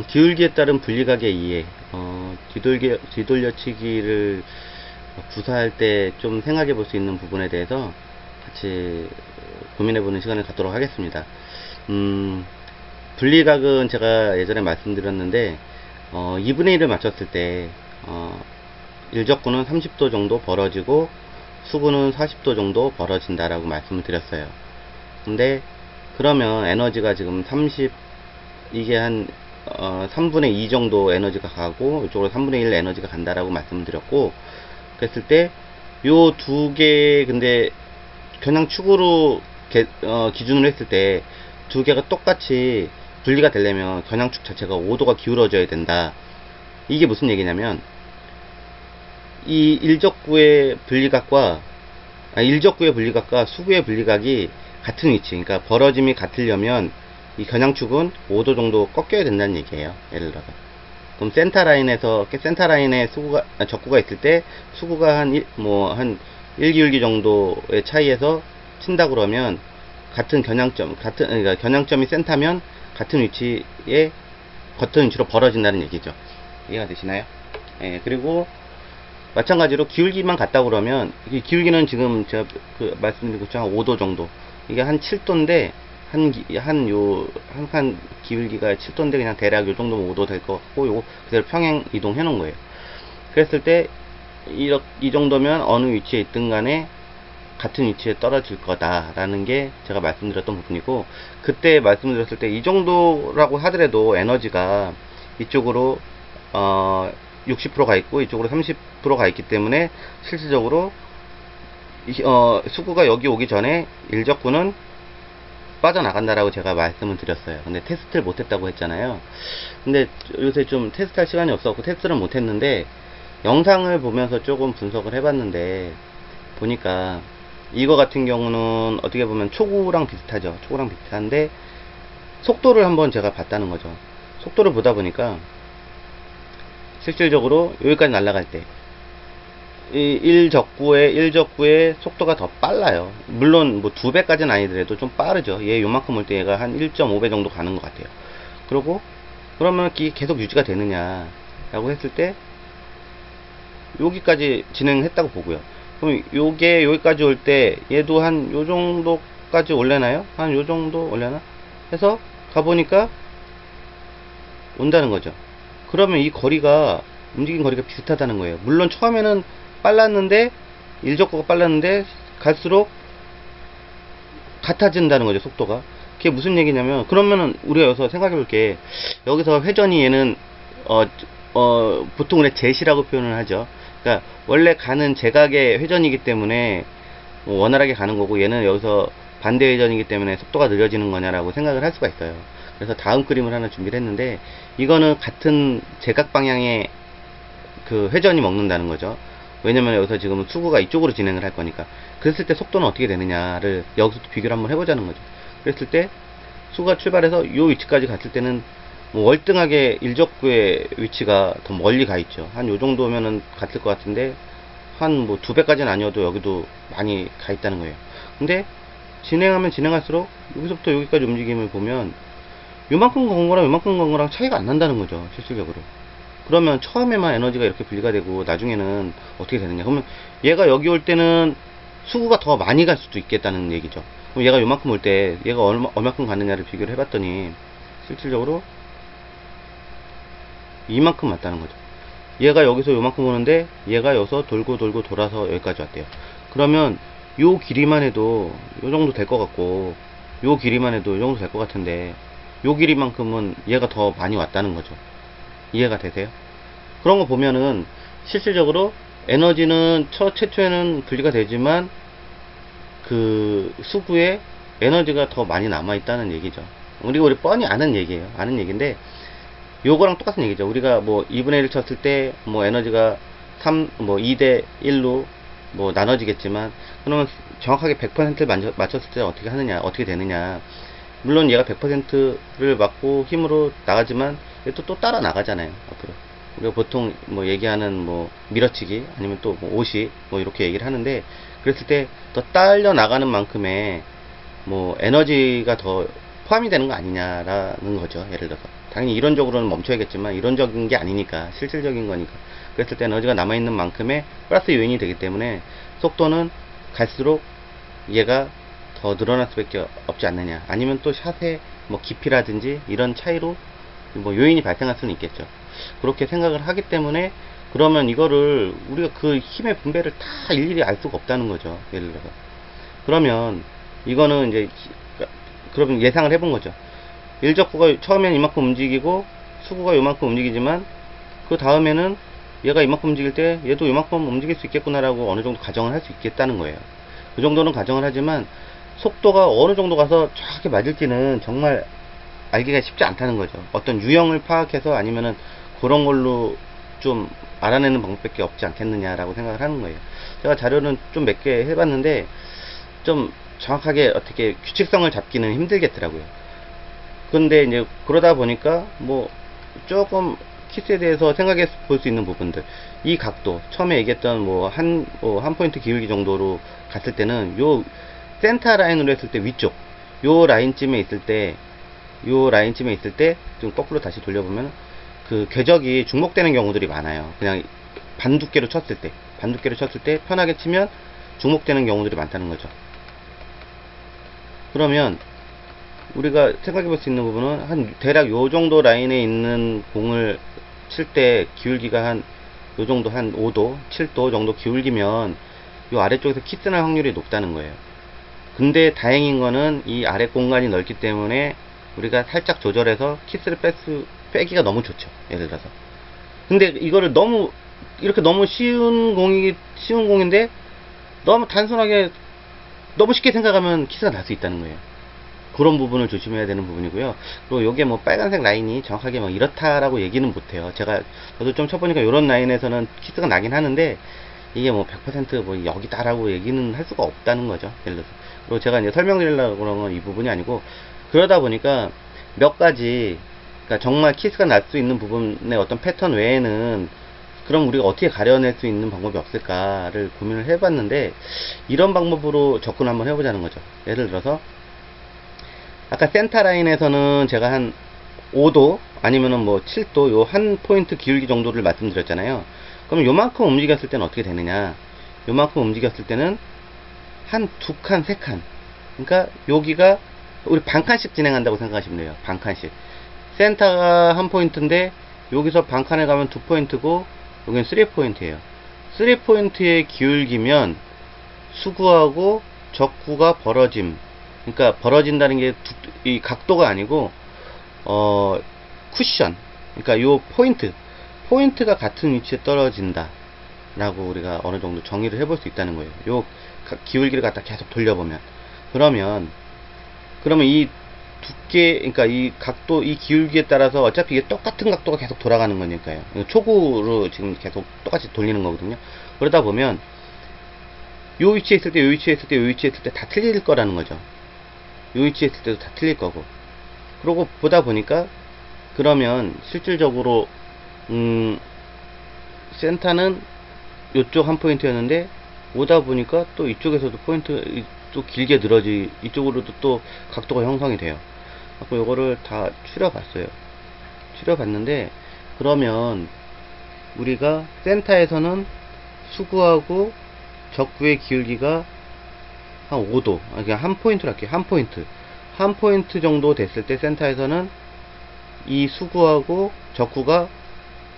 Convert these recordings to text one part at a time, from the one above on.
기울기에 따른 분리각의 이해, 뒤돌려치기를 구사할 때 좀 생각해 볼 수 있는 부분에 대해서 같이 고민해 보는 시간을 갖도록 하겠습니다. 분리각은 제가 예전에 말씀드렸는데, 2분의 1을 맞췄을 때, 일적구는 30도 정도 벌어지고, 수구는 40도 정도 벌어진다라고 말씀을 드렸어요. 근데, 그러면 에너지가 지금 이게 한 3분의 2 정도 에너지가 가고 이쪽으로 3분의 1 에너지가 간다라고 말씀드렸고, 그랬을 때 요 두 개 근데 겨냥축으로 기준으로 했을 때 두 개가 똑같이 분리가 되려면 겨냥축 자체가 5도가 기울어져야 된다. 이게 무슨 얘기냐면 이 일적구의 분리각과 수구의 분리각이 같은 위치, 그러니까 벌어짐이 같으려면 이 겨냥축은 5도 정도 꺾여야 된다는 얘기예요. 예를 들어서. 그럼 센터라인에 적구가 있을 때 수구가 한 1기울기 정도의 차이에서 친다 그러면 그러니까 겨냥점이 센터면 같은 위치로 벌어진다는 얘기죠. 이해가 되시나요? 예, 그리고 마찬가지로 기울기만 같다 그러면, 이 기울기는 지금 제가 말씀드린 것처럼 한 5도 정도, 이게 한 7도인데 한 칸 기울기가 7도인데 그냥 대략 요 정도면 5도 될 것 같고, 요거 그대로 평행 이동해 놓은 거예요. 그랬을 때 이 정도면 어느 위치에 있든 간에 같은 위치에 떨어질 거다라는 게 제가 말씀드렸던 부분이고, 그때 말씀드렸을 때 이 정도라고 하더라도 에너지가 이쪽으로 60%가 있고 이쪽으로 30%가 있기 때문에 실질적으로 수구가 여기 오기 전에 일적구는 빠져나간다라고 제가 말씀을 드렸어요. 근데 테스트를 못했다고 했잖아요. 근데 요새 좀 테스트할 시간이 없었고 테스트를 못했는데, 영상을 보면서 조금 분석을 해봤는데 보니까 이거 같은 경우는 어떻게 보면 초구랑 비슷하죠. 초구랑 비슷한데 속도를 한번 제가 봤다는 거죠. 속도를 보다 보니까 실질적으로 여기까지 날아갈 때 이 일적구의 속도가 더 빨라요. 물론 뭐 2배까지는 아니더라도 좀 빠르죠. 얘 요만큼 올 때 얘가 한 1.5배 정도 가는 것 같아요. 그러면 이게 계속 유지가 되느냐 라고 했을 때 여기까지 진행했다고 보고요. 그럼 요게 여기까지 올 때 얘도 한 요 정도까지 올려나요? 한 요 정도 올려나? 해서 가보니까 온다는 거죠. 그러면 이 거리가, 움직인 거리가 비슷하다는 거예요. 물론 처음에는 일적구가 빨랐는데 갈수록 같아진다는 거죠, 속도가. 그게 무슨 얘기냐면, 그러면은 우리가 여기서 생각해 볼게. 여기서 회전이 얘는 보통 우리 제시라고 표현을 하죠. 그러니까 원래 가는 제각의 회전이기 때문에 원활하게 가는 거고, 얘는 여기서 반대 회전이기 때문에 속도가 느려지는 거냐라고 생각을 할 수가 있어요. 그래서 다음 그림을 하나 준비를 했는데, 이거는 같은 제각 방향의 그 회전이 먹는다는 거죠. 왜냐면 여기서 지금 수구가 이쪽으로 진행을 할 거니까. 그랬을 때 속도는 어떻게 되느냐를 여기서 비교를 한번 해보자는 거죠. 그랬을 때 수구가 출발해서 이 위치까지 갔을 때는 뭐 월등하게 일적구의 위치가 더 멀리 가 있죠. 한 요 정도면은 갔을 것 같은데 한 뭐 2배까지는 아니어도 여기도 많이 가 있다는 거예요. 근데 진행하면 진행할수록 여기서부터 여기까지 움직임을 보면 요만큼 건 거랑 차이가 안 난다는 거죠, 실질적으로. 그러면 처음에만 에너지가 이렇게 분리가 되고 나중에는 어떻게 되느냐? 그러면 얘가 여기 올 때는 수구가 더 많이 갈 수도 있겠다는 얘기죠. 그럼 얘가 요만큼 올 때 얘가 얼마큼 가느냐를 비교를 해봤더니 실질적으로 이만큼 왔다는 거죠. 얘가 여기서 요만큼 오는데 얘가 여기서 돌고 돌아서 여기까지 왔대요. 그러면 요 길이만 해도 요 정도 될 것 같고, 요 길이만 해도 요 정도 될 것 같은데 요 길이만큼은 얘가 더 많이 왔다는 거죠. 이해가 되세요? 그런 거 보면은 실질적으로 에너지는 최초에는 분리가 되지만 그 수구에 에너지가 더 많이 남아 있다는 얘기죠. 우리 뻔히 아는 얘기예요. 아는 얘기인데 요거랑 똑같은 얘기죠. 우리가 뭐 2분의 1 쳤을 때 뭐 에너지가 2대 1로 뭐 나눠지겠지만, 그러면 정확하게 100%를 맞췄을 때 어떻게 되느냐. 물론 얘가 100%를 맞고 힘으로 나가지만 얘도 또 따라 나가잖아요, 앞으로. 우리가 보통 뭐 얘기하는 뭐 밀어치기 아니면 또 뭐 오시 뭐 이렇게 얘기를 하는데, 그랬을 때 더 딸려 나가는 만큼의 뭐 에너지가 더 포함이 되는 거 아니냐라는 거죠. 예를 들어서 당연히 이론적으로는 멈춰야겠지만 이론적인 게 아니니까 실질적인 거니까, 그랬을 때 에너지가 남아있는 만큼의 플러스 요인이 되기 때문에 속도는 갈수록 얘가 더 늘어날 수밖에 없지 않느냐, 아니면 또 샷의 뭐 깊이라든지 이런 차이로 뭐 요인이 발생할 수는 있겠죠. 그렇게 생각을 하기 때문에 그러면 이거를 우리가 그 힘의 분배를 다 일일이 알 수가 없다는 거죠. 예를 들어서 그러면 이거는 이제 그러면 예상을 해본 거죠. 일적구가 처음엔 이만큼 움직이고 수구가 요만큼 움직이지만 그 다음에는 얘가 이만큼 움직일 때 얘도 이만큼 움직일 수 있겠구나라고 어느 정도 가정을 할 수 있겠다는 거예요. 그 정도는 가정을 하지만 속도가 어느 정도 가서 정확히 맞을지는 정말 알기가 쉽지 않다는 거죠. 어떤 유형을 파악해서 아니면은 그런 걸로 좀 알아내는 방법밖에 없지 않겠느냐라고 생각을 하는 거예요. 제가 자료는 좀 몇 개 해봤는데 좀 정확하게 어떻게 규칙성을 잡기는 힘들겠더라고요. 근데 이제 그러다 보니까 뭐 조금 키스에 대해서 생각해 볼 수 있는 부분들, 이 각도 처음에 얘기했던 뭐 한 포인트 기울기 정도로 갔을 때는 요 센터 라인으로 했을 때 위쪽 요 라인쯤에 있을 때 좀 거꾸로 다시 돌려보면 그 궤적이 중복되는 경우들이 많아요. 그냥 반두께로 쳤을 때 편하게 치면 중복되는 경우들이 많다는 거죠. 그러면 우리가 생각해 볼 수 있는 부분은 한 대략 요 정도 라인에 있는 공을 칠 때 기울기가 한 요 정도 한 5도 7도 정도 기울기면 요 아래쪽에서 키스날 확률이 높다는 거예요. 근데 다행인 거는 이 아래 공간이 넓기 때문에 우리가 살짝 조절해서 키스를 빼기가 너무 좋죠. 예를 들어서. 근데 이거를 너무 이렇게 너무 쉬운 공인데 너무 단순하게 너무 쉽게 생각하면 키스가 날 수 있다는 거예요. 그런 부분을 조심해야 되는 부분이고요. 그리고 요게 뭐 빨간색 라인이 정확하게 뭐 이렇다라고 얘기는 못해요. 저도 좀 쳐보니까 요런 라인에서는 키스가 나긴 하는데 이게 뭐 100% 여기다라고 얘기는 할 수가 없다는 거죠. 예를 들어서. 그리고 제가 이제 설명드리려고 그런 건 이 부분이 아니고, 그러다 보니까 몇 가지, 그러니까 정말 키스가 날 수 있는 부분의 어떤 패턴 외에는 그럼 우리가 어떻게 가려낼 수 있는 방법이 없을까를 고민을 해봤는데, 이런 방법으로 접근 한번 해보자는 거죠. 예를 들어서 아까 센터 라인에서는 제가 한 5도 아니면은 뭐 7도 요 한 포인트 기울기 정도를 말씀드렸잖아요. 그럼 요만큼 움직였을 때는 어떻게 되느냐, 요만큼 움직였을 때는 한 2칸 3칸, 그러니까 여기가 우리 반칸씩 진행한다고 생각하시면 돼요. 반칸씩. 센터가 한 포인트인데 여기서 반칸을 가면 2포인트고 여기는 3포인트예요 3포인트의 기울기면 수구하고 적구가 벌어짐, 그러니까 벌어진다는 게 이 각도가 아니고 쿠션, 그러니까 요 포인트가 같은 위치에 떨어진다 라고 우리가 어느 정도 정의를 해볼 수 있다는 거예요. 요 기울기를 갖다 계속 돌려보면, 그러면 이 두께, 그러니까 이 각도, 이 기울기에 따라서 어차피 이게 똑같은 각도가 계속 돌아가는 거니까요. 초구로 지금 계속 똑같이 돌리는 거거든요. 그러다 보면 요 위치에 있을 때, 요 위치에 있을 때, 요 위치에 있을 때 다 틀릴 거라는 거죠. 요 위치에 있을 때도 다 틀릴 거고. 그러고 보다 보니까 그러면 실질적으로 센터는 요쪽 한 포인트였는데 오다 보니까 또 이쪽에서도 포인트 또 길게 늘어지, 이쪽으로도 또 각도가 형성이 돼요. 그래서 요거를 다 추려봤어요. 추려봤는데 그러면 우리가 센터에서는 수구하고 적구의 기울기가 한 5도, 그냥 한 포인트로 할게요. 한 포인트 정도 됐을 때 센터에서는 이 수구하고 적구가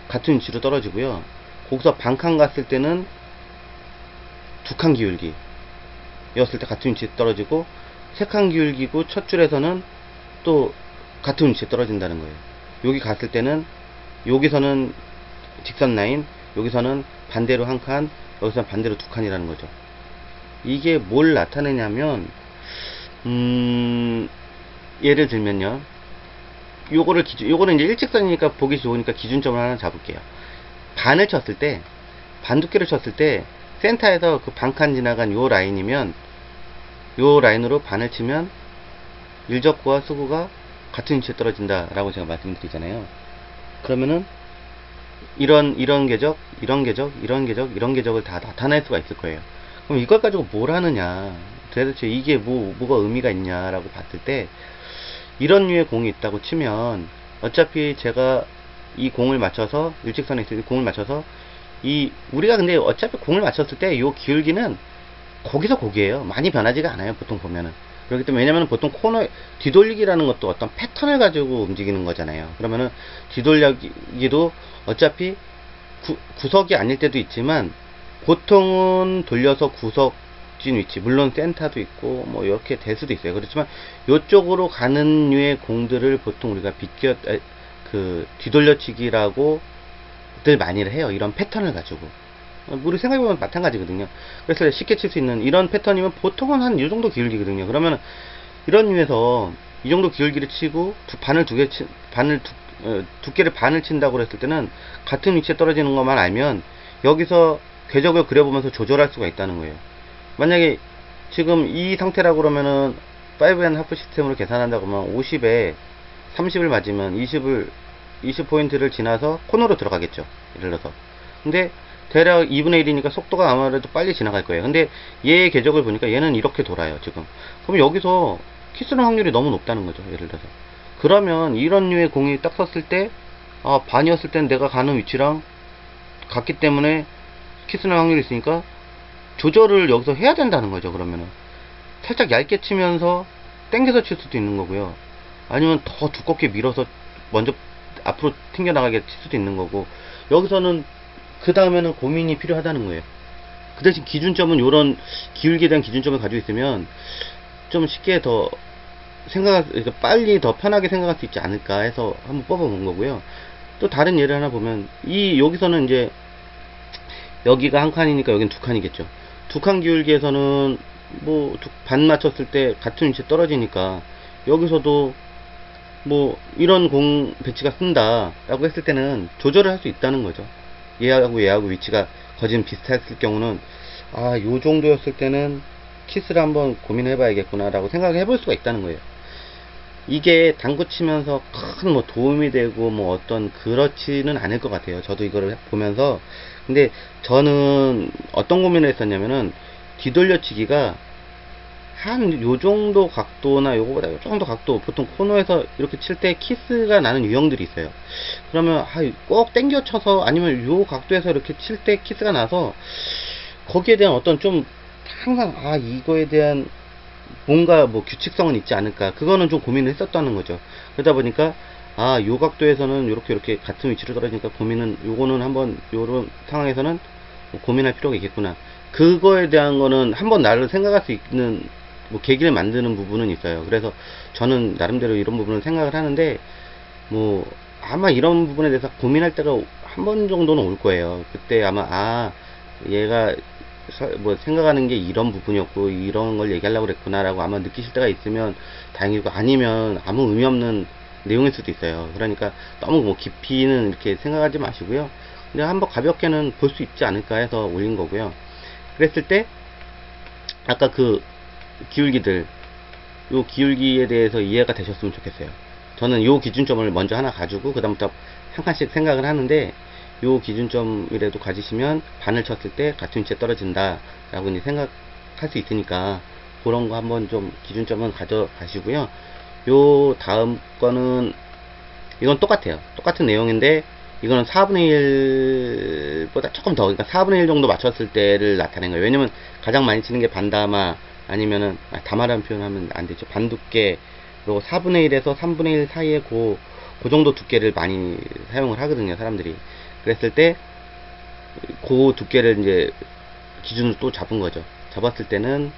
같은 위치로 떨어지고요. 거기서 반칸 갔을 때는 2칸 기울기 였을 때 같은 위치에 떨어지고, 3칸 기울기고 첫 줄에서는 또 같은 위치에 떨어진다는 거예요. 여기 갔을 때는 여기서는 직선 라인, 여기서는 반대로 한 칸, 여기서는 반대로 2칸이라는 거죠. 이게 뭘 나타내냐면 예를 들면요, 요거는 이제 일직선이니까 보기 좋으니까 기준점을 하나 잡을게요. 반두께를 쳤을 때 센터에서 그 반칸 지나간 요 라인이면, 요 라인으로 반을 치면 일적구와 수구가 같은 위치에 떨어진다 라고 제가 말씀드리잖아요. 그러면은 이런 궤적, 이런 궤적을 다 나타낼 수가 있을 거예요. 그럼 이걸 가지고 뭘 하느냐, 도대체 이게 뭐가 의미가 있냐라고 봤을 때, 이런 류의 공이 있다고 치면 어차피 제가 이 공을 맞춰서 일직선에 있을 때 공을 맞춰서 우리가 근데 어차피 공을 맞췄을 때 요 기울기는 거기서 거기에요. 많이 변하지가 않아요. 보통 보면은. 그렇기 때문에 왜냐면 보통 코너 뒤돌리기라는 것도 어떤 패턴을 가지고 움직이는 거잖아요. 그러면은 뒤돌리기도 어차피 구석이 아닐 때도 있지만 보통은 돌려서 구석진 위치, 물론 센터도 있고 뭐 이렇게 될 수도 있어요. 그렇지만 이쪽으로 가는 류의 공들을 보통 우리가 뒤돌려치기라고 들 많이 해요. 이런 패턴을 가지고. 우리 생각해보면 마찬가지거든요. 그래서 쉽게 칠 수 있는 이런 패턴이면 보통은 한 이 정도 기울기거든요. 그러면 이런 류에서 이 정도 기울기를 치고 두께를 반을 친다고 했을 때는 같은 위치에 떨어지는 것만 알면 여기서 궤적을 그려보면서 조절할 수가 있다는 거예요. 만약에 지금 이 상태라고 그러면은 5&하프 시스템으로 계산한다고 하면 50에 30을 맞으면 20포인트를 지나서 코너로 들어가겠죠. 예를 들어서. 근데 대략 2분의 1이니까 속도가 아무래도 빨리 지나갈 거예요. 근데 얘의 궤적을 보니까 얘는 이렇게 돌아요, 지금. 그럼 여기서 키스는 확률이 너무 높다는 거죠, 예를 들어서. 그러면 이런 류의 공이 딱 섰을 때, 반이었을 땐 내가 가는 위치랑 같기 때문에 키스는 확률이 있으니까 조절을 여기서 해야 된다는 거죠, 그러면은. 살짝 얇게 치면서 당겨서 칠 수도 있는 거고요. 아니면 더 두껍게 밀어서 먼저 앞으로 튕겨나가게 칠 수도 있는 거고, 여기서는 그 다음에는 고민이 필요하다는 거예요. 그 대신 기준점은 요런 기울기에 대한 기준점을 가지고 있으면 좀 쉽게 그러니까 빨리 더 편하게 생각할 수 있지 않을까 해서 한번 뽑아본 거고요. 또 다른 예를 하나 보면 여기서는 이제 여기가 한 칸이니까 여긴 두 칸이겠죠. 두 칸 기울기에서는 뭐 반 맞췄을 때 같은 위치에 떨어지니까 여기서도 뭐 이런 공 배치가 쓴다 라고 했을 때는 조절을 할 수 있다는 거죠. 얘하고 위치가 거진 비슷했을 경우는 요 정도였을 때는 키스를 한번 고민해 봐야겠구나 라고 생각을 해볼 수가 있다는 거예요. 이게 당구 치면서 큰 뭐 도움이 되고 뭐 어떤 그렇지는 않을 것 같아요. 저도 이거를 보면서. 근데 저는 어떤 고민을 했었냐면은 뒤돌려치기가 한 요정도 각도나 요거보다 요정도 각도, 보통 코너에서 이렇게 칠 때 키스가 나는 유형들이 있어요. 그러면 꼭 당겨 쳐서 아니면 요 각도에서 이렇게 칠 때 키스가 나서 거기에 대한 어떤 좀 항상 이거에 대한 뭔가 뭐 규칙성은 있지 않을까, 그거는 좀 고민을 했었다는 거죠. 그러다 보니까 요 각도에서는 이렇게 같은 위치로 떨어지니까 요거는 한번 요런 상황에서는 고민할 필요가 있겠구나. 그거에 대한 거는 한번 나를 생각할 수 있는 뭐 계기를 만드는 부분은 있어요. 그래서 저는 나름대로 이런 부분을 생각을 하는데, 뭐 아마 이런 부분에 대해서 고민할 때가 한 번 정도는 올 거예요. 그때 아마 얘가 뭐 생각하는 게 이런 부분이었고 이런 걸 얘기하려고 그랬구나 라고 아마 느끼실 때가 있으면 다행이고, 아니면 아무 의미 없는 내용일 수도 있어요. 그러니까 너무 뭐 깊이는 이렇게 생각하지 마시고요. 그냥 한번 가볍게는 볼 수 있지 않을까 해서 올린 거고요. 그랬을 때 아까 그 기울기들, 요 기울기에 대해서 이해가 되셨으면 좋겠어요. 저는 요 기준점을 먼저 하나 가지고 그 다음부터 한 칸씩 생각을 하는데, 요 기준점이라도 가지시면 반을 쳤을 때 같은 위치에 떨어진다 라고 이제 생각할 수 있으니까 그런 거 한번 좀 기준점은 가져가시고요. 요 다음 거는 이건 똑같아요. 똑같은 내용인데 이거는 4분의 1보다 조금 더, 그러니까 4분의 1 정도 맞췄을 때를 나타낸 거예요. 왜냐면 가장 많이 치는 게 반다마, 아니면은 다마라는 표현하면 안 되죠. 반두께, 그리고 4분의 1에서 3분의 1 사이에 그 정도 두께를 많이 사용을 하거든요, 사람들이. 그랬을 때 그 두께를 이제 기준으로 또 잡은 거죠. 잡았을 때는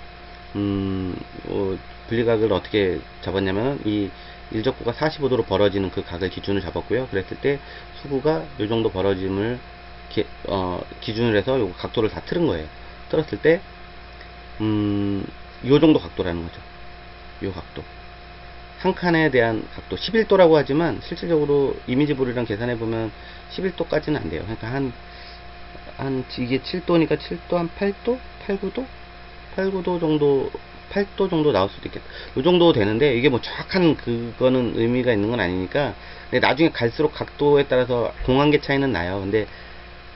분리각을 어떻게 잡았냐면 이 일적구가 45도로 벌어지는 그 각을 기준을 잡았고요. 그랬을 때 수구가 이 정도 벌어짐을 기준으로 해서 요 각도를 다 틀은 거예요. 틀었을 때 요 정도 각도라는 거죠. 요 각도. 한 칸에 대한 각도 11도라고 하지만 실질적으로 이미지볼이랑 계산해 보면 11도까지는 안 돼요. 그러니까 이게 7도니까 7도 한 8도? 8, 9도? 8, 9도 정도, 8도 정도 나올 수도 있겠다. 요 정도 되는데, 이게 뭐 정확한 그거는 의미가 있는 건 아니니까, 근데 나중에 갈수록 각도에 따라서 공한계 차이는 나요. 근데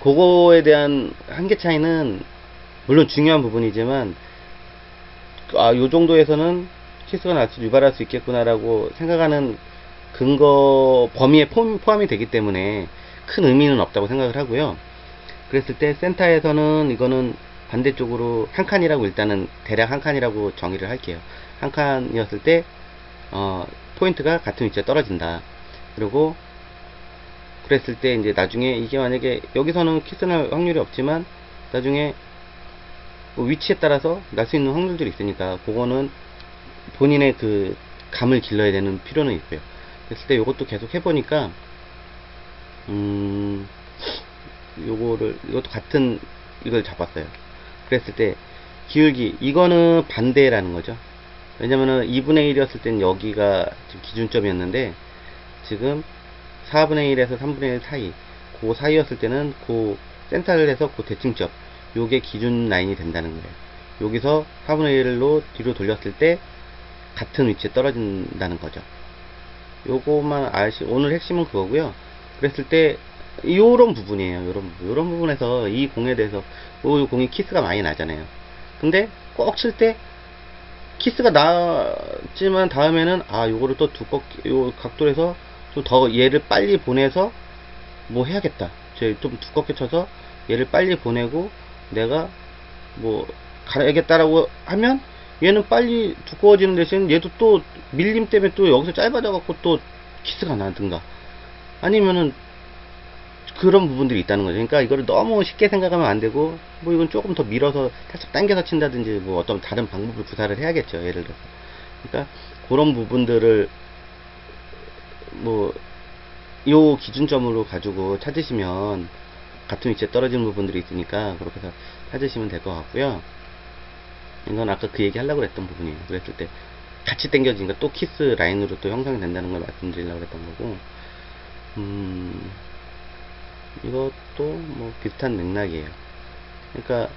그거에 대한 한계 차이는 물론 중요한 부분이지만, 요 정도에서는 키스가 유발할 수 있겠구나라고 생각하는 근거 범위에 포함이 되기 때문에 큰 의미는 없다고 생각을 하고요. 그랬을 때 센터에서는 이거는 반대쪽으로 한 칸이라고, 일단은 대략 한 칸이라고 정의를 할게요. 한 칸이었을 때 포인트가 같은 위치에 떨어진다. 그리고 그랬을 때 이제 나중에 이게 만약에 여기서는 키스날 확률이 없지만 나중에 위치에 따라서 날 수 있는 확률들이 있으니까 그거는 본인의 그 감을 길러야 되는 필요는 있고요. 그랬을 때 이것도 계속 해보니까 이것도 같은 이걸 잡았어요. 그랬을 때 기울기 이거는 반대라는 거죠. 왜냐면은 2분의 1이었을 땐 여기가 지금 기준점이었는데 지금 4분의 1에서 3분의 1 사이, 그 사이였을 때는 그 센터를 해서 그 대칭점, 요게 기준 라인이 된다는 거예요. 여기서 4분의 1로 뒤로 돌렸을 때 같은 위치에 떨어진다는 거죠. 요거만 오늘 핵심은 그거고요. 그랬을 때 요런 부분이에요. 요런 부분에서 이 공에 대해서 요 공이 키스가 많이 나잖아요. 근데 꼭 칠 때 키스가 나지만 다음에는 요거를 또 두껍게 요 각도에서 좀 더 얘를 빨리 보내서 뭐 해야겠다. 좀 두껍게 쳐서 얘를 빨리 보내고 내가 뭐 가야겠다라고 하면 얘는 빨리 두꺼워지는 대신 얘도 또 밀림 때문에 또 여기서 짧아져 갖고 또 키스가 나든가 아니면은 그런 부분들이 있다는 거죠. 그러니까 이거를 너무 쉽게 생각하면 안 되고 뭐 이건 조금 더 밀어서 살짝 당겨서 친다든지 뭐 어떤 다른 방법을 구사를 해야겠죠. 예를 들어서. 그러니까 그런 부분들을 뭐 요 기준점으로 가지고 찾으시면 같은 위치에 떨어지는 부분들이 있으니까 그렇게 해서 찾으시면 될 것 같고요. 이건 아까 그 얘기 하려고 했던 부분이에요. 그랬을 때 같이 당겨지니까 또 키스 라인으로 또 형성이 된다는 걸 말씀드리려고 했던 거고, 이것도 뭐 비슷한 맥락이에요. 그러니까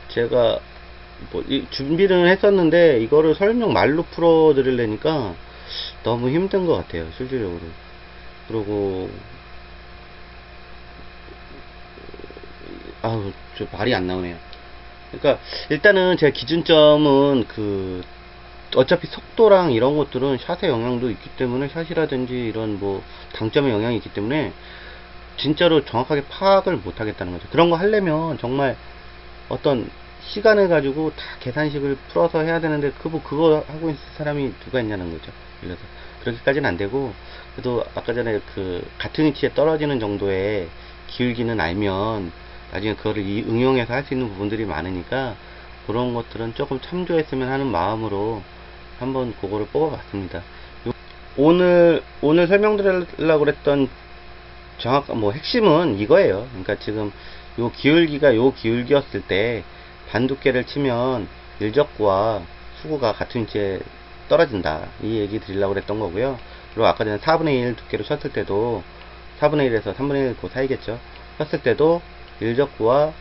제가 뭐 준비를 했었는데 이거를 설명 말로 풀어 드리려니까 너무 힘든 것 같아요, 실질적으로. 그리고 저 말이 안 나오네요. 그러니까 일단은 제가 기준점은 어차피 속도랑 이런 것들은 샷의 영향도 있기 때문에, 샷이라든지 이런 뭐 당점의 영향이 있기 때문에 진짜로 정확하게 파악을 못 하겠다는 거죠. 그런 거 하려면 정말 어떤 시간을 가지고 다 계산식을 풀어서 해야 되는데 그거 하고 있을 사람이 누가 있냐는 거죠. 그래서 그렇게까지는 안 되고, 그래도 아까 전에 같은 위치에 떨어지는 정도의 기울기는 알면 나중에 그거를 응용해서 할 수 있는 부분들이 많으니까 그런 것들은 조금 참조했으면 하는 마음으로 한번 그거를 뽑아봤습니다. 오늘 설명드리려고 했던 핵심은 이거예요. 그러니까 지금 요 기울기였을 때 반두께를 치면 일적구와 수구가 같은 위치에 떨어진다, 이 얘기 드리려고 했던 거고요. 그리고 아까 전에 4분의 1 두께로 쳤을 때도 4분의 1에서 3분의 1 그 사이겠죠. 쳤을 때도 일적구와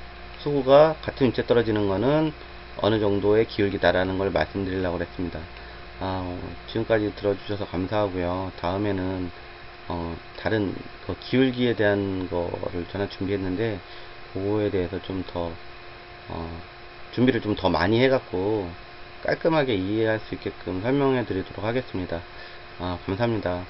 수구가 같은 위치에 떨어지는 거는 어느 정도의 기울기다라는 걸 말씀드리려고 했습니다. 지금까지 들어주셔서 감사하고요. 다음에는 다른 기울기에 대한 거를 저는 준비했는데 그거에 대해서 좀 더 준비를 좀 더 많이 해갖고 깔끔하게 이해할 수 있게끔 설명해 드리도록 하겠습니다. 감사합니다.